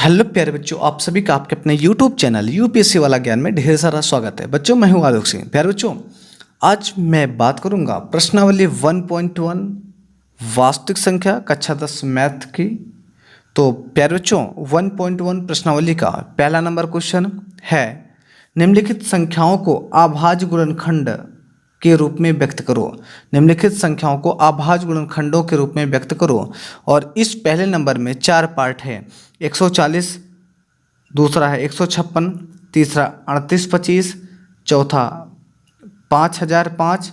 Hello प्यारे बच्चों, आप सभी का आपके अपने YouTube चैनल यूपीएससी वाला ज्ञान में ढेर सारा स्वागत है। बच्चों, मैं हूं आलोक सिंह। प्यारे बच्चों, आज मैं बात करूंगा प्रश्नावली 1.1 वास्तविक संख्या कक्षा 10 मैथ की। तो प्यारे बच्चों, 1.1 प्रश्नावली का पहला नंबर क्वेश्चन है, निम्नलिखित संख्याओं को अभाज्य गुणनखंड के रूप में व्यक्त करो। निम्नलिखित संख्याओं को अभाज्य गुणनखंडों के रूप में व्यक्त करो। और इस पहले नंबर में 4 पार्ट है। 140, दूसरा है 156, तीसरा 3825, चौथा 5005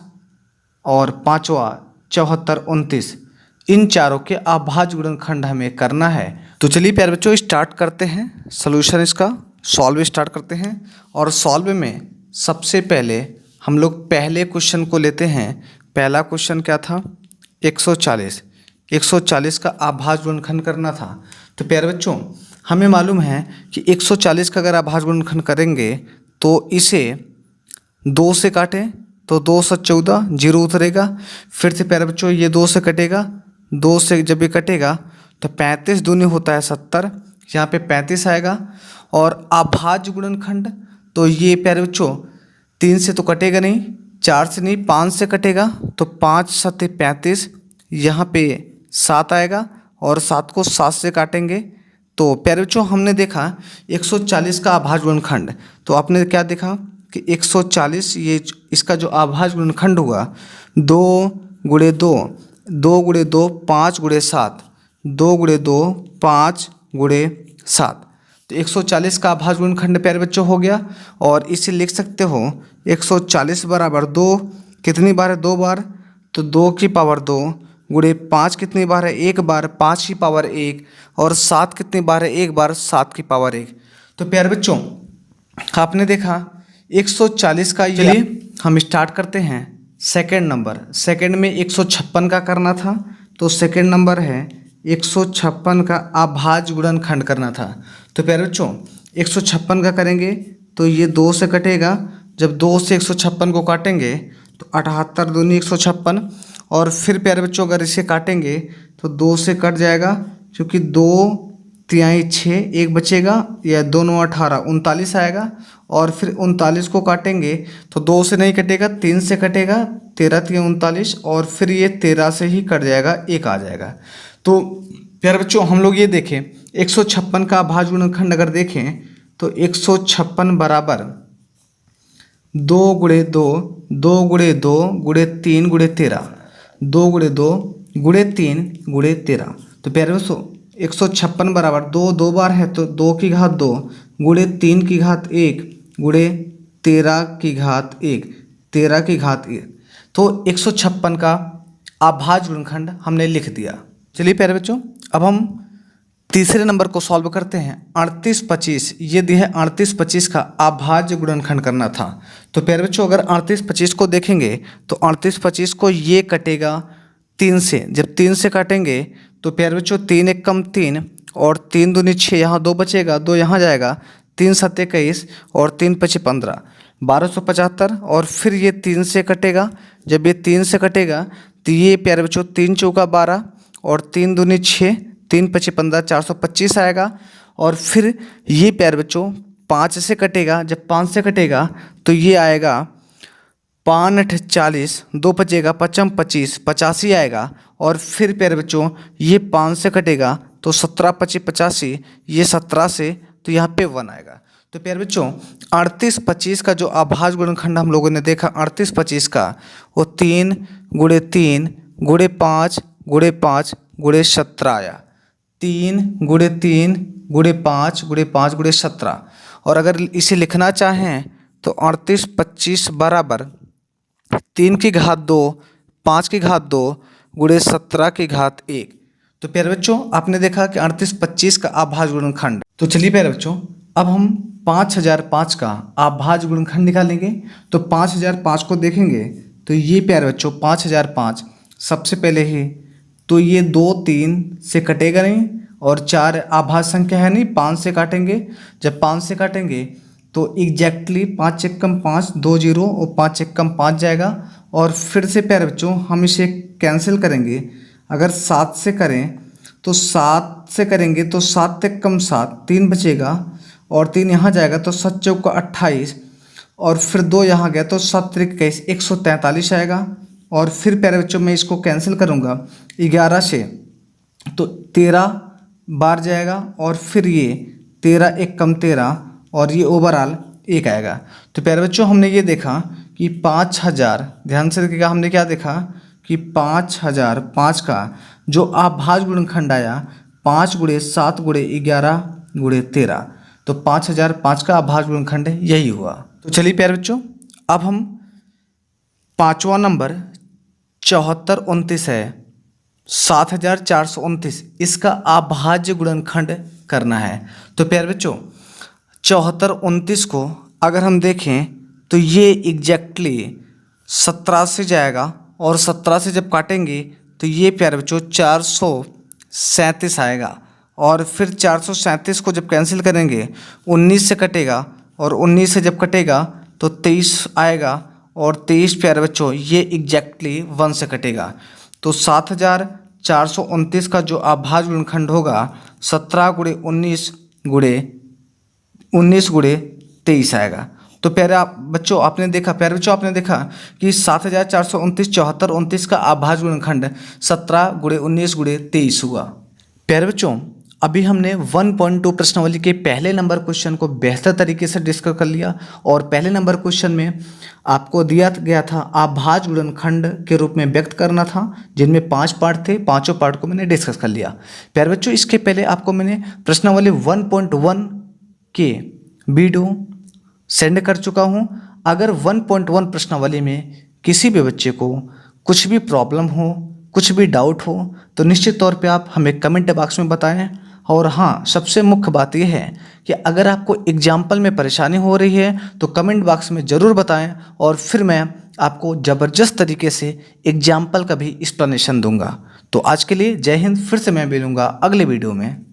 और पांचवा 7429। इन चारों के अभाज्य गुणनखंड हमें करना है। तो चलिए प्यारे बच्चों, स्टार्ट करते हैं सॉल्यूशन, इसका सॉल्व स्टार्ट करते हैं। और सॉल्व में सबसे पहले हम लोग पहले क्वेश्चन को लेते हैं। पहला क्वेश्चन क्या था? 140 का अभाज्य गुणनखंड करना था। तो प्यारे बच्चों, हमें मालूम है कि 140 का अगर अभाज्य गुणनखंड करेंगे तो इसे 2 से काटें तो 2 से 14 जीरो उतरेगा। फिर से प्यारे बच्चों, ये 2 से कटेगा, 2 से जब ये कटेगा तो 35 दूनी होता है 70, यहाँ पे 35 आएगा। और अभाज्य गुणनखंड तो ये प्यारे बच्चों 3 से तो कटेगा नहीं, 4 से नहीं, 5 से कटेगा तो 5 7 35, यहाँ पे 7 आएगा और 7 को 7 से काटेंगे। तो प्यारे बच्चों, हमने देखा 140 का अभाज्य गुणनखंड, तो आपने क्या देखा कि 140 ये इसका जो अभाज्य गुणनखंड हुआ 2 गुणे 2, 2 गुणे 2 5 गुणे 7, 2 गुणे 2 5 गुणे 7। तो 140 का अभाज्य गुणनखंड प्यारे बच्चों हो गया। और इसे लिख सकते हो 140 बराबर 2 कितनी बार है? 2 बार, तो 2 की पावर 2 गुणे 5 कितनी बार है? 1 बार, 5 की पावर 1। और 7 कितनी बार है? 1 बार, 7 की पावर 1। तो प्यारे बच्चों, आपने देखा 140 का, ये हम स्टार्ट करते हैं सेकेंड नंबर। सेकेंड में 156 का करना था, तो सेकेंड नंबर है 156 का अभाज्य गुणनखंड करना था। तो प्यारे बच्चों, 156 का करेंगे तो ये 2 से कटेगा। जब 2 से 156 को काटेंगे तो 78 दूनी 156। और फिर प्यारे बच्चों, अगर इसे काटेंगे तो 2 से कट जाएगा, क्योंकि 2 तिहाई 6, 1 बचेगा, या 2 9 18 39 आएगा। और फिर 39 को काटेंगे तो 2 से नहीं कटेगा, 3 से कटेगा, 13 3 39, और फिर ये 13 से ही कट जाएगा, 1 आ जाएगा। तो प्यारे बच्चों, हम लोग ये देखें 156 का अभाज्य गुणनखंड अगर देखें तो 156 बराबर 2 गुणे 2, 2 गुणे 2 गुणे 3 गुणे 13, 2 गुणे 2 गुणे 3 गुणे 13। तो प्यारे बच्चों, 156 बराबर 2 2 बार है तो 2 की घात 2 गुणे 3 की घात 1 गुणे 13 की घात 1, 13 की घात 1। तो 156 का अभाज्य गुणनखंड हमने लिख दिया। चलिए प्यारे बच्चों, अब हम तीसरे नंबर को सॉल्व करते हैं। 3825, ये दिया है 3825 का अभाज्य गुणनखंड करना था। तो प्यारे बच्चों, अगर 3825 को देखेंगे तो 3825 को ये कटेगा 3 से। जब 3 से काटेंगे तो प्यारे बच्चों 3 1 कम 3 और 3 दूनी 6, यहाँ 2 बचेगा, 2 यहाँ जाएगा, 3 7 21 और 3 5 15, 1275। और फिर ये 3 से कटेगा। जब ये 3 से कटेगा तो ये प्यारे बच्चों 3 चौका 12 और 3 दूनी 6, 3 5 15, 425 आएगा। और फिर ये प्यारे बच्चों 5 से कटेगा। जब 5 से कटेगा तो ये आएगा 5 8 40, 2 बचेगा, 5 25 85 आएगा। और फिर प्यारे बच्चों ये 5 से कटेगा तो 17 25 85, ये 17 से, तो यहाँ पे 1 आएगा। तो प्यारे बच्चों, 3825 का जो अभाज्य गुणनखंड हम लोगों ने देखा 3825 का, वो 3 गुणे 3 गुणे 5 गुणे 5 गुणे 17 आया। 3 गुणे 3 गुणे 5 गुणे 5 गुणे 17। और अगर इसे लिखना चाहें तो 3825 बराबर 3 की घात 2 5 की घात 2 गुणे 17 की घात 1। तो प्यारे बच्चों, आपने देखा कि 3825 का अभाज्य गुणनखंड। तो चलिए प्यारे बच्चों, अब हम 5005 का अभाज्य गुणनखंड निकालेंगे। तो 5005 को देखेंगे तो ये प्यारे बच्चों 5005 सबसे पहले ही तो ये 2 3 से कटेगा नहीं, और 4 अभाज्य संख्या है नहीं, 5 से काटेंगे। जब 5 से काटेंगे तो एग्जैक्टली 5 1 कम 5 2 0 और 5 1 कम 5 जाएगा। और फिर से प्यारे बच्चों, हम इसे कैंसिल करेंगे। अगर 7 से करें तो 7 से करेंगे तो 7 तक कम 7, 3 बचेगा और 3 यहाँ जाएगा तो 7 चौका 28 और फिर 2 यहाँ गया तो 7 त्रिक 21, 143 आएगा। और फिर प्यारे बच्चों मैं इसको कैंसिल करूँगा 11 से तो 13 बार जाएगा और फिर ये 13 एक कम 13 और ये ओवरऑल 1 आएगा। तो प्यारे बच्चों हमने ये देखा कि 5000, ध्यान से देखिएगा, हमने क्या देखा कि 5000 5 का जो अभाज्य गुणनखंड आया 5 गुणे 7 गुणे 11 गुणे 13, तो 5005 का अभाज्य गुणनखंड यही हुआ। तो चलिए प्यारे बच्चों अब हम 5वां नंबर 7429 है 7429, इसका अभाज्य गुणनखंड करना है। तो प्यारे बच्चों 7429 को अगर हम देखें तो ये एग्जैक्टली 17 से जाएगा और 17 से जब काटेंगे तो ये प्यारे बच्चों 437 आएगा। और फिर 437 को जब कैंसिल करेंगे 19 से कटेगा और 19 से जब कटेगा तो 23 आएगा और 23 प्यारे बच्चों ये एग्जैक्टली 1 से कटेगा। तो 7429 का जो अभाज्य गुणनखंड होगा 17 गुणे 19 गुणे 23 आएगा। तो प्यारे बच्चों आपने देखा कि 7429 7429 का अभाज्य गुणनखंड 17 गुणे 19 गुणे 23 हुआ। प्यारे बच्चों अभी हमने 1.2 प्रश्नावली के पहले नंबर क्वेश्चन को बेहतर तरीके से डिस्कस कर लिया और पहले नंबर क्वेश्चन में आपको दिया गया था अभाज्य गुणनखंड के रूप में व्यक्त करना था, जिनमें 5 पार्ट थे, पांचों पार्ट को मैंने डिस्कस कर लिया। प्यारे बच्चों इसके पहले आपको मैंने प्रश्नावली 1.1 के वीडियो सेंड कर चुका हूँ। अगर 1.1 प्रश्नावली में किसी भी बच्चे को कुछ भी प्रॉब्लम हो, कुछ भी डाउट हो तो निश्चित तौर पे आप हमें कमेंट बॉक्स में बताएं। और हाँ, सबसे मुख्य बात यह है कि अगर आपको एग्जाम्पल में परेशानी हो रही है तो कमेंट बॉक्स में ज़रूर बताएं और फिर मैं आपको ज़बरदस्त तरीके से एग्जाम्पल का भी एक्सप्लेनेशन दूंगा। तो आज के लिए जय हिंद, फिर से मैं मिलूँगा अगले वीडियो में।